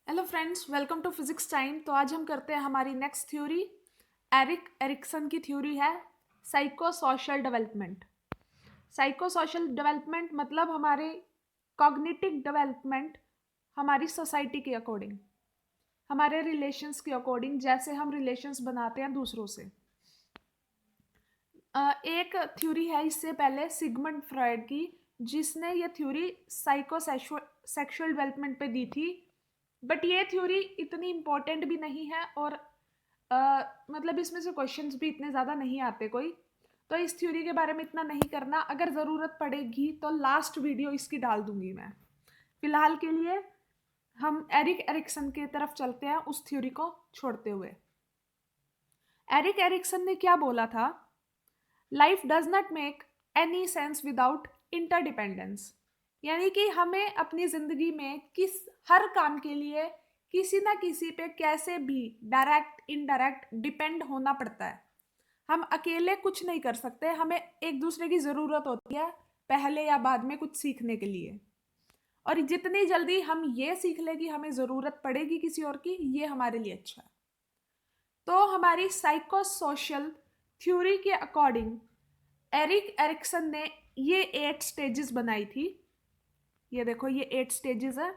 Hello friends, welcome to physics time. तो आज हम करते हैं हमारी नेक्स्ट थ्योरी। एरिक एरिक्सन की थ्योरी है psycho social development. Psycho social development मतलब हमारे कॉग्निटिव डेवलपमेंट, हमारी सोसाइटी के अकॉर्डिंग, हमारे रिलेशंस के अकॉर्डिंग, जैसे हम रिलेशंस बनाते हैं दूसरों से। एक थ्योरी है इससे पहले सिगमंड फ्रॉयड की, जिसने ये थ्योरी साइको सेक्सुअल डेवलपमेंट पे दी थी। बट ये थ्योरी इतनी इम्पोर्टेंट भी नहीं है और मतलब इसमें से क्वेश्चंस भी इतने ज़्यादा नहीं आते कोई। तो इस थ्योरी के बारे में इतना नहीं करना, अगर ज़रूरत पड़ेगी तो लास्ट वीडियो इसकी डाल दूंगी मैं। फिलहाल के लिए हम एरिक एरिक्सन की तरफ चलते हैं, उस थ्योरी को छोड़ते हुए। एरिक एरिक्सन ने क्या बोला था? Life does not make any sense without interdependence. यानी कि हमें अपनी जिंदगी में हर काम के लिए किसी ना किसी पे कैसे भी डायरेक्ट इनडायरेक्ट डिपेंड होना पड़ता है। हम अकेले कुछ नहीं कर सकते, हमें एक दूसरे की ज़रूरत होती है पहले या बाद में कुछ सीखने के लिए। और जितनी जल्दी हम ये सीख लें कि हमें ज़रूरत पड़ेगी किसी और की, ये हमारे लिए अच्छा है। तो हमारी साइको सोशल थ्योरी के अकॉर्डिंग एरिक एरिक्सन ने ये 8 स्टेजेस बनाई थी। ये देखो, ये 8 स्टेजेस है।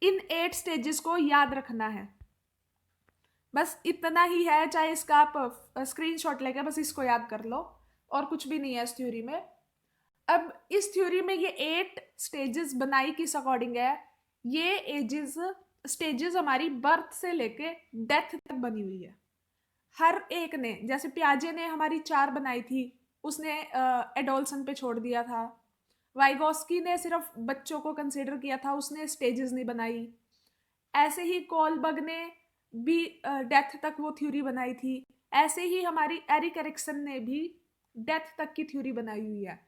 इन 8 स्टेजेस को याद रखना है, बस इतना ही है। चाहे इसका आप स्क्रीनशॉट लेके बस इसको याद कर लो, और कुछ भी नहीं है इस थ्योरी में। अब इस थ्योरी में ये 8 स्टेजेस बनाई किस अकॉर्डिंग है? ये एजेस स्टेजेस हमारी बर्थ से लेके डेथ तक बनी हुई है। हर एक ने, जैसे पियाजे ने हमारी 4 बनाई थी, उसने एडोल्सन पे छोड़ दिया था। वाइगोस्की ने सिर्फ बच्चों को कंसिडर किया था, उसने स्टेजेस नहीं बनाई। ऐसे ही कोलबर्ग ने भी डेथ तक वो थ्योरी बनाई थी। ऐसे ही हमारी एरिक एरिक्सन ने भी डेथ तक की थ्योरी बनाई हुई है।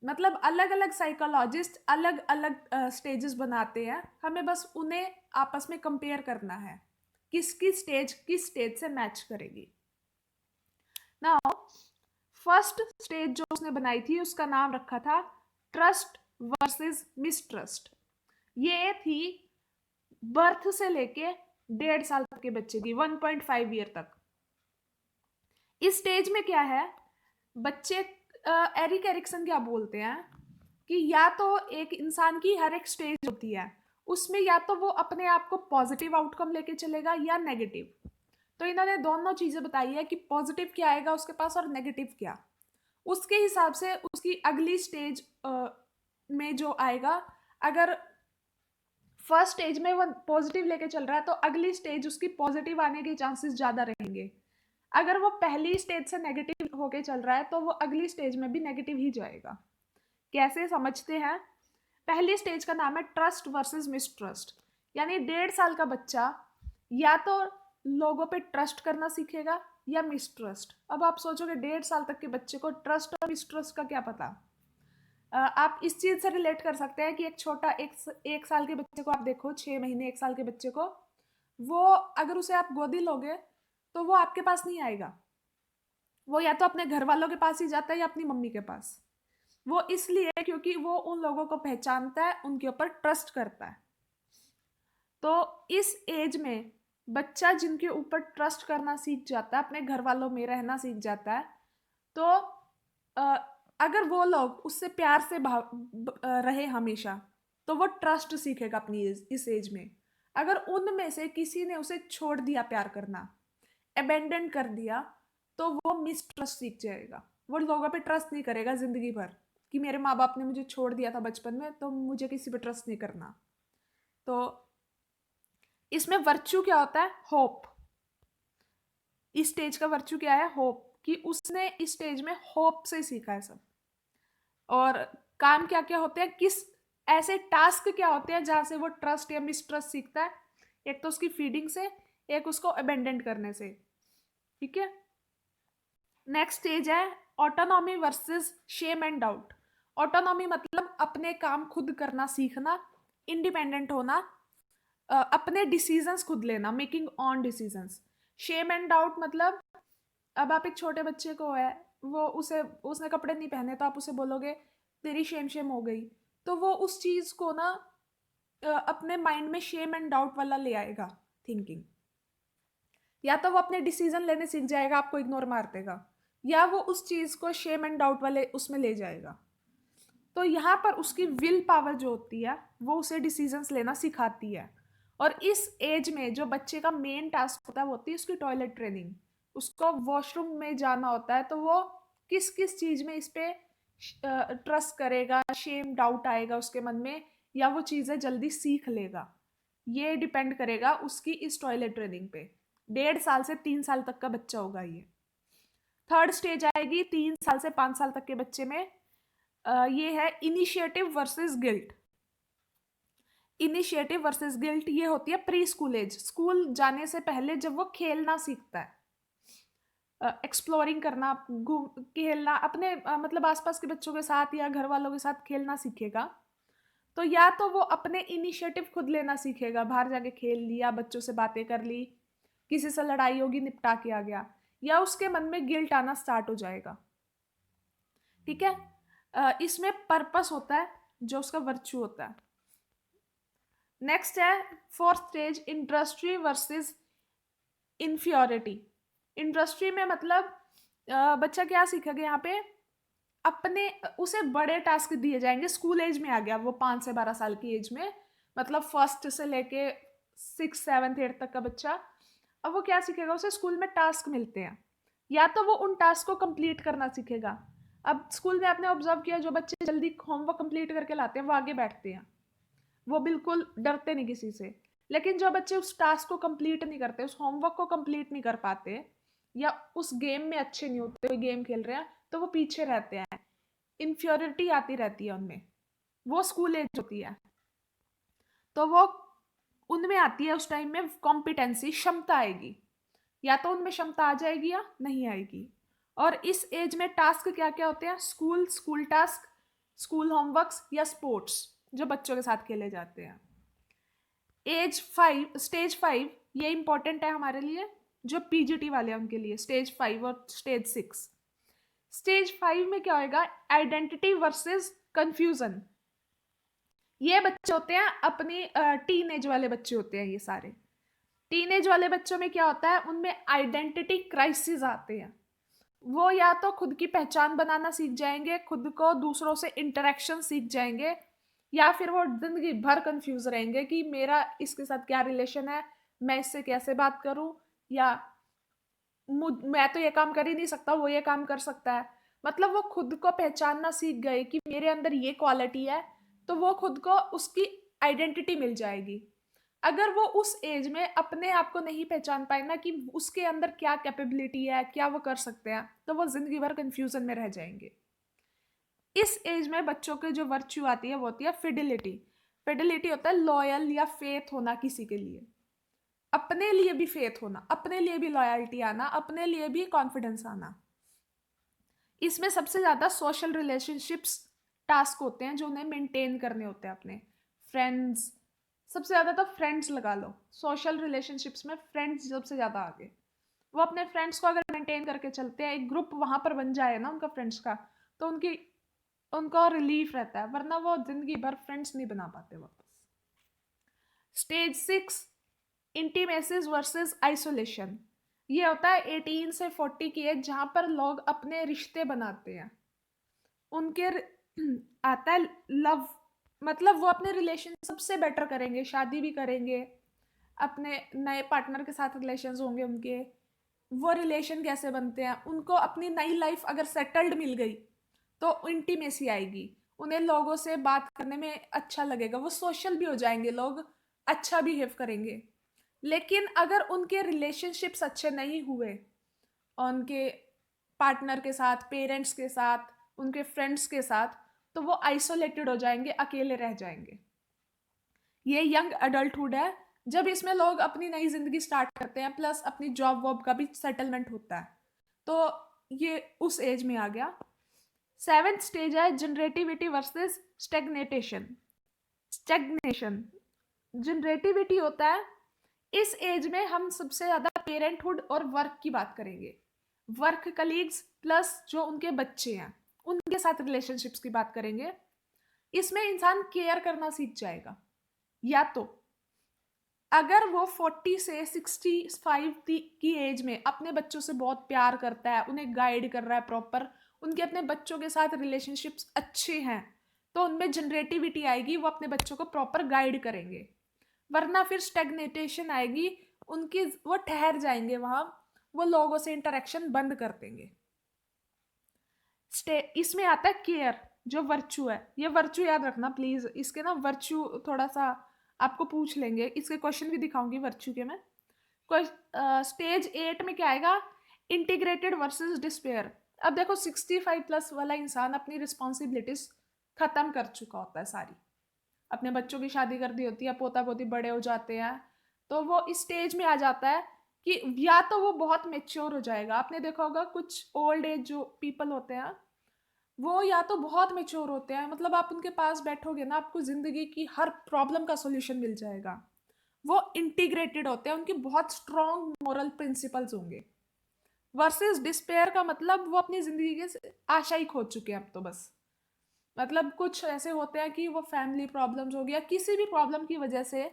मतलब अलग अलग साइकोलॉजिस्ट अलग अलग स्टेजेस बनाते हैं, हमें बस उन्हें आपस में कंपेयर करना है किसकी स्टेज किस स्टेज से मैच करेगी। नाउ फर्स्ट स्टेज जो उसने बनाई थी उसका नाम रखा था ट्रस्ट वर्सेस मिसट्रस्ट। ये थी बर्थ से लेके 1.5 साल तक के बच्चे की, 1.5 ईयर तक। इस स्टेज में क्या है, बच्चे एरिक एरिक्सन क्या बोलते हैं कि या तो एक इंसान की हर एक स्टेज होती है, उसमें या तो वो अपने आप को पॉजिटिव आउटकम लेके चलेगा या नेगेटिव। तो इन्होंने दोनों चीजें बताई है कि पॉजिटिव क्या आएगा उसके पास और नेगेटिव क्या। उसके हिसाब से उसकी अगली स्टेज में जो आएगा, अगर फर्स्ट स्टेज में वो पॉजिटिव लेके चल रहा है तो अगली स्टेज उसकी पॉजिटिव आने के चांसेस ज्यादा रहेंगे। अगर वो पहली स्टेज से नेगेटिव होके चल रहा है तो वो अगली स्टेज में भी नेगेटिव ही जाएगा। कैसे समझते हैं? पहली स्टेज का नाम है ट्रस्ट वर्सेस मिसट्रस्ट। यानी 1.5 साल का बच्चा या तो लोगों पे ट्रस्ट करना सीखेगा या मिसट्रस्ट। अब आप सोचोगे 1.5 साल तक के बच्चे को ट्रस्ट और मिसट्रस्ट का क्या पता। आप इस चीज से रिलेट कर सकते हैं कि एक छोटा एक साल के बच्चे को आप देखो, 6 महीने 1 साल के बच्चे को, वो अगर उसे आप गोदी लोगे तो वो आपके पास नहीं आएगा। वो या तो अपने घर वालों के पास ही जाता है या अपनी मम्मी के पास। वो इसलिए क्योंकि वो उन लोगों को पहचानता है, उनके ऊपर ट्रस्ट करता है। तो इस एज में बच्चा जिनके ऊपर ट्रस्ट करना सीख जाता है, अपने घर वालों में रहना सीख जाता है, तो अ, अगर वो लोग उससे प्यार से रहे हमेशा, तो वो ट्रस्ट सीखेगा अपनी इस एज में। अगर उनमें से किसी ने उसे छोड़ दिया प्यार करना, अबेंडन कर दिया, तो वो मिसट्रस्ट सीख जाएगा। वो लोगों पे ट्रस्ट नहीं करेगा जिंदगी भर कि मेरे माँ बाप ने मुझे छोड़ दिया था बचपन में तो मुझे किसी पे ट्रस्ट नहीं करना। तो इसमें वर्च्यू क्या होता है? होप। इस स्टेज का वर्च्यू क्या है? होप। कि उसने इस स्टेज में होप से सीखा है सब। और काम क्या क्या होते हैं, किस ऐसे टास्क क्या होते हैं जहां से वो ट्रस्ट या मिसट्रस्ट सीखता है? एक तो उसकी फीडिंग से, एक उसको अबेंडन करने से। ठीक है। नेक्स्ट स्टेज है autonomy versus shame and doubt. Autonomy मतलब अपने काम खुद करना सीखना, इंडिपेंडेंट होना, अपने डिसीजंस खुद लेना, making on decisions. Shem and doubt मतलब अब आप एक छोटे बच्चे को है, वो उसने कपड़े नहीं पहने तो आप उसे बोलोगे तेरी शेम शेम हो गई, तो वो उस चीज को ना अपने माइंड में शेम एंड डाउट वाला ले आएगा थिंकिंग। या तो वो अपने डिसीजन लेने सीख जाएगा, आपको इग्नोर मार देगा, या वो उस चीज को शेम एंड डाउट वाले उसमें ले जाएगा। तो यहाँ पर उसकी विल पावर जो होती है वो उसे डिसीजंस लेना सिखाती है। और इस एज में जो बच्चे का मेन टास्क होता है वो होती है उसकी टॉयलेट ट्रेनिंग। उसको वॉशरूम में जाना होता है, तो वो किस किस चीज में इस पे ट्रस्ट करेगा, शेम डाउट आएगा उसके मन में, या वो चीजें जल्दी सीख लेगा, ये डिपेंड करेगा उसकी इस टॉयलेट ट्रेनिंग पे। 1.5 साल से 3 साल तक का बच्चा होगा ये। थर्ड स्टेज आएगी 3 साल से 5 साल तक के बच्चे में। ये है initiative versus guilt. Initiative versus guilt ये होती है प्री स्कूल एज, स्कूल जाने से पहले जब वो खेलना सीखता है, एक्सप्लोरिंग करना, खेलना अपने मतलब आसपास के बच्चों के साथ या घर वालों के साथ खेलना सीखेगा। तो या तो वो अपने इनिशिएटिव खुद लेना सीखेगा, बाहर जाके खेल लिया, बच्चों से बातें कर ली, किसी से लड़ाई होगी निपटा के आ गया, या उसके मन में गिल्ट आना स्टार्ट हो जाएगा। ठीक है, इसमें पर्पस होता है जो उसका वर्च्यू होता है। नेक्स्ट है fourth stage industry versus inferiority. Industry में मतलब बच्चा क्या सीखेगा यहाँ पे, अपने उसे बड़े टास्क दिए जाएंगे। स्कूल एज में आ गया वो 5 से 12 साल की एज में, मतलब फर्स्ट से लेके 6, 7, 8 तक का बच्चा। अब वो क्या सीखेगा, उसे स्कूल में टास्क मिलते हैं, या तो वो उन टास्क को कंप्लीट करना सीखेगा। अब स्कूल में आपने ऑब्जर्व किया जो बच्चे जल्दी होमवर्क कंप्लीट करके लाते हैं वो आगे बैठते हैं, वो बिल्कुल डरते नहीं किसी से। लेकिन जो बच्चे उस टास्क को कंप्लीट नहीं करते, उस होमवर्क को कंप्लीट नहीं कर पाते, या उस गेम में अच्छे नहीं होते, कोई गेम खेल रहे हैं तो वो पीछे रहते हैं, इन्फ्योरिटी आती रहती है उनमें, वो स्कूल एज होती है। तो वो उनमें आती है उस टाइम में कॉम्पिटेंसी, क्षमता आएगी, या तो उनमें क्षमता आ जाएगी या नहीं आएगी। और इस एज में टास्क क्या क्या होते हैं, स्कूल टास्क, स्कूल होमवर्क्स, या स्पोर्ट्स जो बच्चों के साथ खेले जाते हैं। स्टेज 5 ये इंपॉर्टेंट है हमारे लिए, जो पीजीटी वाले हैं उनके लिए, स्टेज 5 और स्टेज 6। स्टेज 5 में क्या होगा, आइडेंटिटी वर्सेस कंफ्यूजन। ये बच्चे होते हैं अपनी टीनेज वाले बच्चे होते हैं ये सारे। टीनेज वाले बच्चों में क्या होता है, उनमें आइडेंटिटी क्राइसिस आते हैं। वो या तो खुद की पहचान बनाना सीख जाएंगे, खुद को दूसरों से इंटरेक्शन सीख जाएंगे, या फिर वो जिंदगी भर कंफ्यूज रहेंगे कि मेरा इसके साथ क्या रिलेशन है, मैं इससे कैसे बात करूं, या मैं तो ये काम कर ही नहीं सकता, वो ये काम कर सकता है। मतलब वो खुद को पहचानना सीख गए कि मेरे अंदर ये क्वालिटी है, तो वो खुद को उसकी आइडेंटिटी मिल जाएगी। अगर वो उस एज में अपने आप को नहीं पहचान पाए ना कि उसके अंदर क्या कैपेबिलिटी है, क्या वो कर सकते हैं, तो वो जिंदगी भर कंफ्यूजन में रह जाएंगे। इस एज में बच्चों के जो वर्च्यू आती है वो होती है फिडिलिटी। फिडिलिटी होता है लॉयल या फेथ होना किसी के लिए, अपने लिए भी फेथ होना, अपने लिए भी लॉयल्टी आना, अपने लिए भी कॉन्फिडेंस आना। इसमें सबसे ज्यादा सोशल रिलेशनशिप्स टास्क होते हैं जो उन्हें मेंटेन करने होते हैं अपने फ्रेंड्स। सबसे ज्यादा तो फ्रेंड्स लगा लो, सोशल रिलेशनशिप्स में फ्रेंड्स सबसे ज्यादा आगे। वो अपने फ्रेंड्स को अगर मेंटेन करके चलते हैं, एक ग्रुप वहां पर बन जाए ना उनका फ्रेंड्स का, तो उनको रिलीफ रहता है, वरना वो जिंदगी भर फ्रेंड्स नहीं बना पाते वापस। Stage 6 intimacies versus isolation. ये होता है 18 से 40 की एज, जहां पर लोग अपने रिश्ते बनाते हैं, उनके आता है लव, मतलब वो अपने रिलेशन सबसे बेटर करेंगे, शादी भी करेंगे, अपने नए पार्टनर के साथ रिलेशंस होंगे उनके, वो रिलेशन कैसे बनते हैं, उनको अपनी नई लाइफ अगर सेटल्ड मिल गई तो इंटीमेसी आएगी, उन्हें लोगों से बात करने में अच्छा लगेगा, वो सोशल भी हो जाएंगे, लोग अच्छा बिहेव करेंगे। लेकिन अगर उनके रिलेशनशिप्स अच्छे नहीं हुए, उनके पार्टनर के साथ, पेरेंट्स के साथ, उनके फ्रेंड्स के साथ, तो वो आइसोलेटेड हो जाएंगे, अकेले रह जाएंगे। ये यंग अडल्टहुड है, जब इसमें लोग अपनी नई जिंदगी स्टार्ट करते हैं, प्लस अपनी जॉब वॉब का भी सेटलमेंट होता है, तो ये उस एज में आ गया। 7th स्टेज है जनरेटिविटी वर्सेस स्टेग्नेशन। जनरेटिविटी होता है इस एज में हम सबसे ज्यादा पेरेंटहुड और वर्क की बात करेंगे, वर्क कलीग्स प्लस जो उनके बच्चे हैं उनके साथ रिलेशनशिप्स की बात करेंगे। इसमें इंसान केयर करना सीख जाएगा, या तो अगर वो 40 से 65 की एज में अपने बच्चों से बहुत प्यार करता है, उन्हें गाइड कर रहा है प्रॉपर, उनके अपने बच्चों के साथ रिलेशनशिप्स अच्छे हैं, तो उनमें जनरेटिविटी आएगी, वो अपने बच्चों को प्रॉपर गाइड करेंगे। वरना फिर स्टेग्नेटेशन आएगी, उनकी वो ठहर जाएंगे वहां, वो लोगों से इंटरेक्शन बंद कर देंगे। इसमें आता है केयर, जो वर्चू है। ये वर्चू याद रखना प्लीज, इसके ना वर्चू थोड़ा सा आपको पूछ लेंगे, इसके क्वेश्चन भी दिखाऊंगी वर्चू के मैं। स्टेज 8 में क्या आएगा, इंटीग्रेटेड वर्सेस डिस्पेयर। अब देखो 65 प्लस वाला इंसान अपनी रिस्पॉन्सिबिलिटीज खत्म कर चुका होता है सारी, अपने बच्चों की शादी कर दी होती है, पोता पोती बड़े हो जाते हैं, तो वो इस स्टेज में आ जाता है कि या तो वो बहुत मेच्योर हो जाएगा। आपने देखा होगा कुछ ओल्ड एज जो पीपल होते हैं वो या तो बहुत मेच्योर होते हैं, मतलब आप उनके पास बैठोगे ना, आपको जिंदगी की हर प्रॉब्लम का सोल्यूशन मिल जाएगा। वो इंटीग्रेटेड होते हैं, उनकी बहुत स्ट्रॉन्ग मोरल प्रिंसिपल्स होंगे। वर्सेस डिस्पेयर का मतलब वो अपनी जिंदगी के आशा ही खो चुके हैं अब तो बस। मतलब कुछ ऐसे होते हैं कि वो फैमिली प्रॉब्लम्स हो गया, किसी भी प्रॉब्लम की वजह से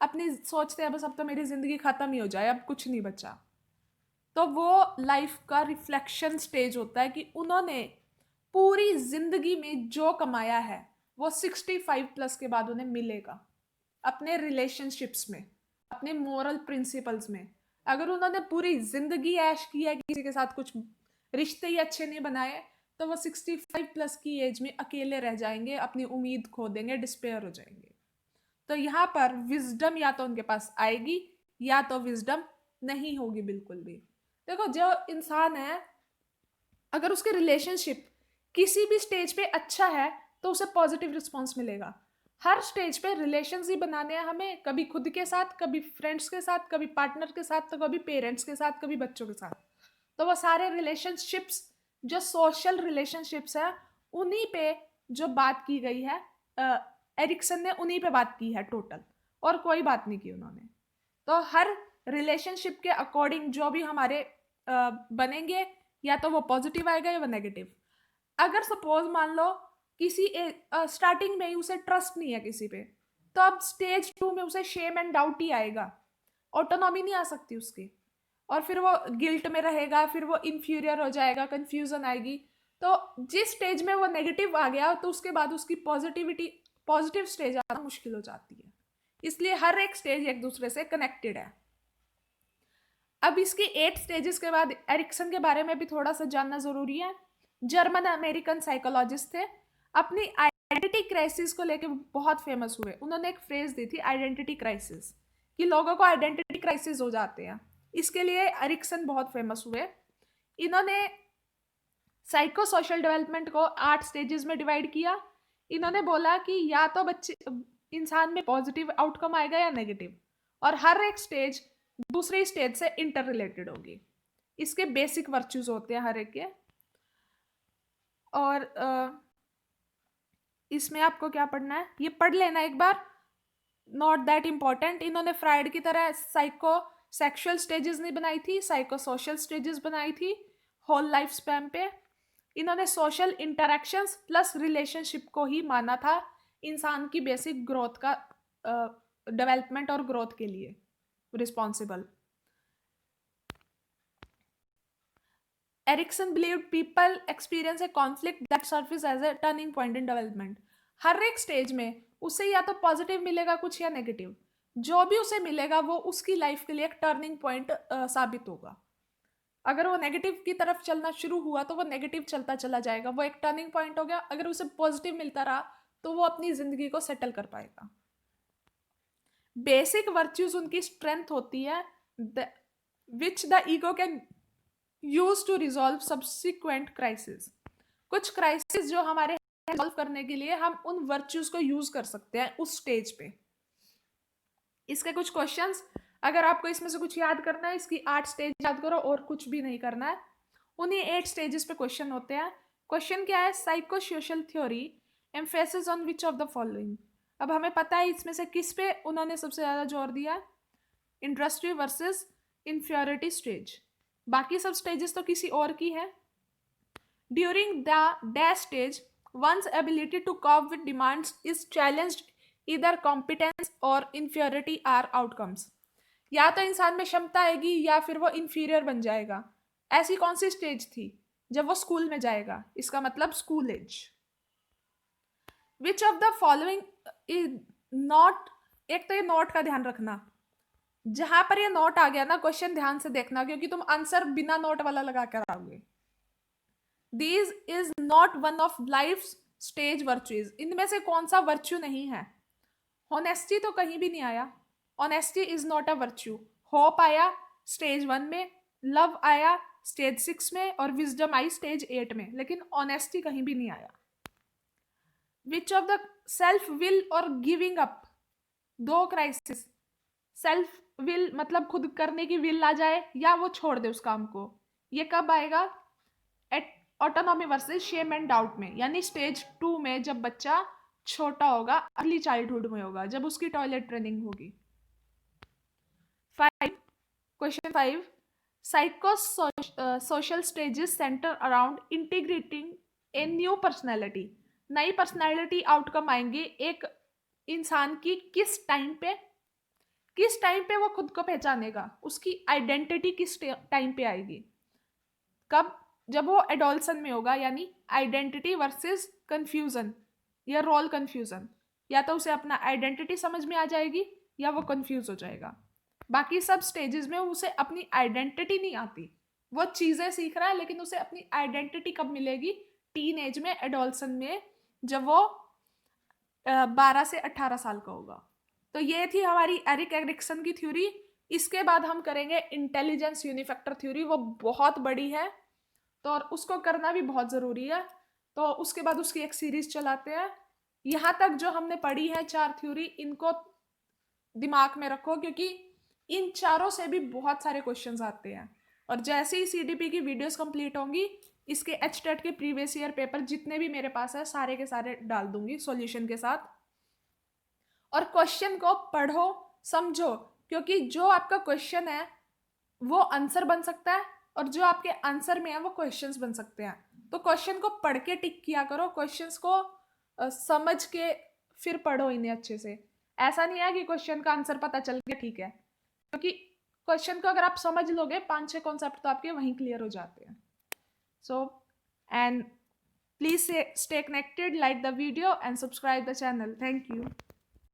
अपनी सोचते हैं बस अब तो मेरी जिंदगी खत्म ही हो जाए, अब कुछ नहीं बचा। तो वो लाइफ का रिफ्लेक्शन स्टेज होता है कि उन्होंने पूरी जिंदगी में जो कमाया है वो 65 प्लस के बाद उन्हें मिलेगा, अपने रिलेशनशिप्स में, अपने मोरल प्रिंसिपल्स में। अगर उन्होंने पूरी जिंदगी ऐश की है, किसी के साथ कुछ रिश्ते ही अच्छे नहीं बनाए, तो वो 65 प्लस की एज में अकेले रह जाएंगे, अपनी उम्मीद खो देंगे, डिस्पेयर हो जाएंगे। तो यहाँ पर विजडम या तो उनके पास आएगी या तो विजडम नहीं होगी बिल्कुल भी। देखो जो इंसान है, अगर उसके रिलेशनशिप किसी भी स्टेज पे अच्छा है तो उसे पॉजिटिव रिस्पॉन्स मिलेगा। हर स्टेज पे रिलेशंस ही बनाने हैं हमें, कभी खुद के साथ, कभी फ्रेंड्स के साथ, कभी पार्टनर के साथ, तो कभी पेरेंट्स के साथ, कभी बच्चों के साथ। तो वो सारे रिलेशनशिप्स जो सोशल रिलेशनशिप्स है, उन्हीं पे जो बात की गई है, एरिक्सन ने उन्हीं पे बात की है टोटल, और कोई बात नहीं की उन्होंने। तो हर रिलेशनशिप के अकॉर्डिंग जो भी हमारे बनेंगे, या तो वो पॉजिटिव आएगा या वो नेगेटिव। अगर सपोज मान लो किसी स्टार्टिंग में ही उसे ट्रस्ट नहीं है किसी पे, तो अब स्टेज 2 में उसे शेम एंड डाउट ही आएगा, ऑटोनॉमी नहीं आ सकती उसकी, और फिर वो गिल्ट में रहेगा, फिर वो इंफीरियर हो जाएगा, कंफ्यूजन आएगी। तो जिस स्टेज में वो नेगेटिव आ गया तो उसके बाद उसकी पॉजिटिव स्टेज आना मुश्किल हो जाती है। इसलिए हर एक स्टेज एक दूसरे से कनेक्टेड है। अब इसकी 8 स्टेजेस के बाद एरिक्सन के बारे में भी थोड़ा सा जानना जरूरी है। जर्मन अमेरिकन साइकोलॉजिस्ट थे, अपनी आइडेंटिटी क्राइसिस को लेकर बहुत फेमस हुए। उन्होंने एक फ्रेज दी थी आइडेंटिटी क्राइसिस, कि लोगों को आइडेंटिटी क्राइसिस हो जाते हैं, इसके लिए एरिक्सन बहुत फेमस हुए। इन्होंने साइको सोशल डेवलपमेंट को 8 स्टेजेस में डिवाइड किया। इन्होंने बोला कि या तो बच्चे इंसान में पॉजिटिव आउटकम आएगा या नेगेटिव, और हर एक स्टेज दूसरी स्टेज से इंटर रिलेटेड होगी। इसके बेसिक वर्च्यूज होते हैं हर एक के। और इसमें आपको क्या पढ़ना है ये पढ़ लेना एक बार, नॉट दैट इम्पॉर्टेंट। इन्होंने फ्राइड की तरह साइको सेक्सुअल स्टेजेस नहीं बनाई थी, साइको सोशल स्टेजेस बनाई थी होल लाइफ स्पैन पे। इन्होंने सोशल इंटरेक्शंस प्लस रिलेशनशिप को ही माना था इंसान की बेसिक ग्रोथ का, डेवलपमेंट और ग्रोथ के लिए responsible. Erikson believed people experience a conflict that serves as a turning point in development. हर एक स्टेज में उसे या तो पॉजिटिव मिलेगा कुछ या नेगेटिव, जो भी उसे मिलेगा वो उसकी लाइफ के लिए एक टर्निंग पॉइंट साबित होगा। अगर वो नेगेटिव की तरफ चलना शुरू हुआ तो वो नेगेटिव चलता चला जाएगा, वो एक टर्निंग पॉइंट हो गया। अगर उसे पॉजिटिव मिलता रहा तो वो अपनी जिंदगी को सेटल कर पाएगा। बेसिक वर्च्यूज उनकी स्ट्रेंथ होती है which the ego can use to resolve subsequent crisis. कुछ क्राइसिस जो हमारे रिजॉल्व करने के लिए हम उन वर्च्यूज को यूज कर सकते हैं उस स्टेज पे। इसके कुछ क्वेश्चंस, अगर आपको इसमें से कुछ याद करना है, इसकी 8 स्टेज याद करो और कुछ भी नहीं करना है। उन्हीं 8 स्टेजेस पे क्वेश्चन होते हैं। क्वेश्चन क्या है, psycho social theory emphasis on which of the following. अब हमें पता है इसमें से किस पे उन्होंने सबसे ज्यादा जोर दिया, इंडस्ट्री वर्सेस इंफीरियरिटी स्टेज। बाकी सब स्टेजेस तो किसी और की है। During the dash stage once ability to cope with demands is challenged either competence और इन्फीरियरिटी आर आउटकम्स। या तो इंसान में क्षमता आएगी या फिर वो इन्फीरियर बन जाएगा। ऐसी कौन सी स्टेज थी? जब वो स्कूल में जाएगा, इसका मतलब school age. Which of the following is not, एक तो ये नोट का ध्यान रखना, जहां पर ये नोट आ गया ना, क्वेश्चन ध्यान से देखना क्योंकि तुम आंसर बिना नोट वाला लगा कर आओगे। These is not one of life's stage virtues, इनमें से कौन सा वर्च्यू नहीं है? ऑनेस्टी तो कहीं भी नहीं आया, honesty is not a virtue. Hope आया स्टेज 1 में, लव आया स्टेज 6 में, और विजडम आई स्टेज 8 में, लेकिन ऑनेस्टी कहीं भी नहीं आया। विच ऑफ द सेल्फ विल और गिविंग अप, दो क्राइसिस। सेल्फ विल मतलब खुद करने की विल आ जाए या वो छोड़ दे उस काम को, ये कब आएगा? At autonomy versus shame and doubt में, यानी स्टेज 2 में, जब बच्चा छोटा होगा, अर्ली चाइल्डहुड में होगा, जब उसकी टॉयलेट ट्रेनिंग होगी। 5 question 5 psycho social stages centre around integrating a new personality. नई पर्सनैलिटी आउटकम आएंगे एक इंसान की किस टाइम पे वो खुद को पहचानेगा, उसकी आइडेंटिटी किस टाइम पे आएगी? कब? जब वो एडोल्सन में होगा, यानी आइडेंटिटी वर्सेस कंफ्यूजन या रोल कंफ्यूजन। या तो उसे अपना आइडेंटिटी समझ में आ जाएगी या वो कंफ्यूज हो जाएगा। बाकी सब स्टेजेस में उसे अपनी आइडेंटिटी नहीं आती, वो चीजें सीख रहा है लेकिन उसे अपनी आइडेंटिटी कब मिलेगी? टीन एज में, एडोल्सन में, जब वो 12 से 18 साल का होगा। तो ये थी हमारी एरिक एरिक्सन की थ्योरी। इसके बाद हम करेंगे इंटेलिजेंस यूनिफैक्टर थ्योरी, वो बहुत बड़ी है तो और उसको करना भी बहुत ज़रूरी है, तो उसके बाद उसकी एक सीरीज चलाते हैं। यहाँ तक जो हमने पढ़ी है 4 थ्योरी, इनको दिमाग में रखो क्योंकि इन चारों से भी बहुत सारे क्वेश्चंस आते हैं। और जैसे ही सीडीपी की वीडियोस कंप्लीट होंगी, इसके एचटेट के प्रीवियस ईयर पेपर जितने भी मेरे पास है सारे के सारे डाल दूंगी सॉल्यूशन के साथ। और क्वेश्चन को पढ़ो, समझो, क्योंकि जो आपका क्वेश्चन है वो आंसर बन सकता है और जो आपके आंसर में है वो क्वेश्चंस बन सकते हैं। तो क्वेश्चन को पढ़ के टिक किया करो, क्वेश्चंस को समझ के फिर पढ़ो इन्हें अच्छे से। ऐसा नहीं है कि क्वेश्चन का आंसर पता चल गया ठीक है, क्योंकि क्वेश्चन को अगर आप समझ लोगे 5-6 कॉन्सेप्ट तो आपके वहीं क्लियर हो जाते हैं। So and please stay connected, like the video and subscribe the channel. Thank you.